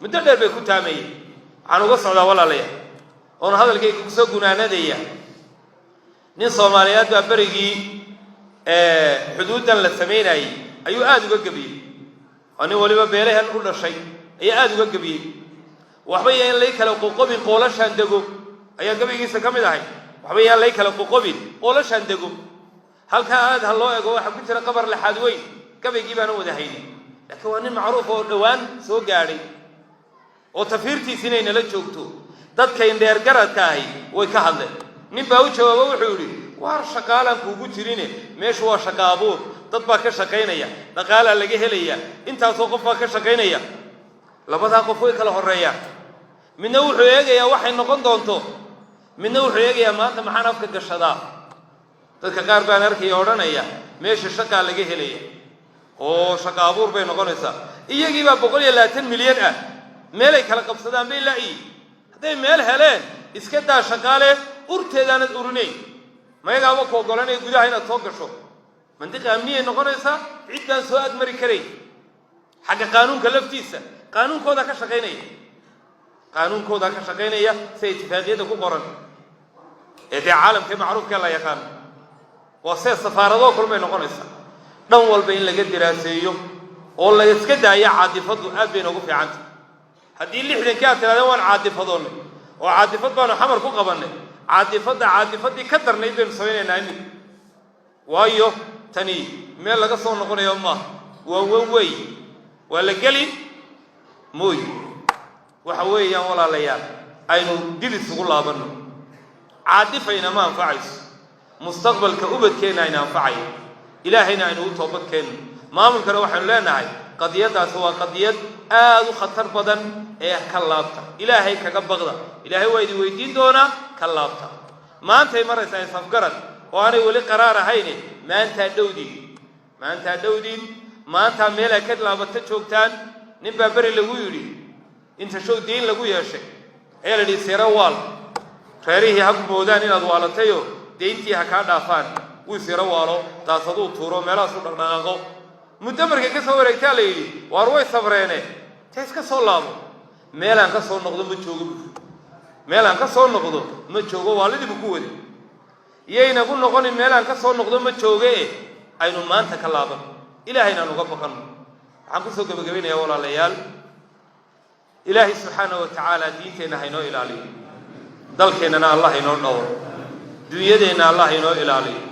مدة بيكون تامي عن وصل ولا ليه أنا هذا الكي كسوقنا ندية نصوماليات ببرجي حدودا للثمين أيو آد وقبي أنا ولي ببيله كل شيء أي آد وقبي وحبي ليك لو قوقبي قولش هندقو أي قبي يسا كم داعي وحبي ليك لو قوقبي قولش هندقو هل كان هالله يقول حبيت أنا قبر لحدوي قبي يجيب أنا ودهيني لكن أنا معروف ودوان سوق قاري وتفيرتي سنين لجوكتو dadka indheer garadkaahi way ka hadleen nin baa u jawaabo wuxuu yiri war shaqaalan kuugu jirine meeshu waa shaqaabuur dad baa ka shaqeynaya dhaqaala laga helaya intaas oo qof baa ka shaqeynaya labada qof way kala horeeyaan midna wuxuu eegayaa waxay noqon doonto midna wuxuu eegayaa maanta maxaan afka gashadaa dadka qaar baan arkay oranaya meesha shaqa laga helaya oo shaqaabuur bay noqonaysaa iyagii baa 120 milyan ah meel ay kala qabsadaan bay laayi day meel heleen iska daa shaqaale urteedana urinay ma yaga ko golanay gudaha inaad soo gasho mantiqa amniye noqonaysa ciidan soo admari karay xaga qaanuunka laftiisa qaanuunkooda ka shaqeynaya say ittifaaqiyada ku qoran ee caalamka macruufka la yaqaan waa say safaarado kulmay noqonaysa dhan walba in laga diraaseeyo oo la iska daaya caadifadu aad bay ugu fiicantay haddii 60 ka tirada waan caadifadoon oo caadifad baan xamar ku qabanay caadifadii ka darnayd baan sameeynaa in waayo tani meel laga soo noqonayo ma way wala gali mooy waxa weeyaan walaalayaal aynu dib isugu laabano caadifayna ma anfacayso mustaqbalka ubadkeena ayna anfacay ilaahayna aynu u toobadkeen maamulkana waxaan leenahay qadiyadaas waa qadiyad aad u khatar badan ee ka laabta ilaahay kaga baqda ilaahay waa idin weydiin doona ka laabta maanta ay maraysaa safgarad oo aanay wali qaraar ahayn maanta dhowdin maanta meel ay ka laabata joogtaan nin baa bari lagu yiri inta show diin lagu yeeshay ee la dhisay rawaal reerihi ha boodaan inaad waalatayo deyntii ha ka dhaafaan wuu sira waalo taasadu tuuro meelaha soo dhaqdhaqaaqo muddo markay ka soo wareegtaa la yiri war way sabreene taas ka soo laabo meelaan ka soo noqdo ma joogo waalidii ku wadi iyayna ku noqonin meelaan ka soo noqdo ma jooge aynu maanta ka laaban ilaahayna nuga baqan waxaan ku soo gabagabeynaa walaalayaal ilaahi subhanahu wa ta'ala diinteena haynoo ilaaliyo dalkeenana allah inoo dhawro dunyadeena allah inoo ilaaliyo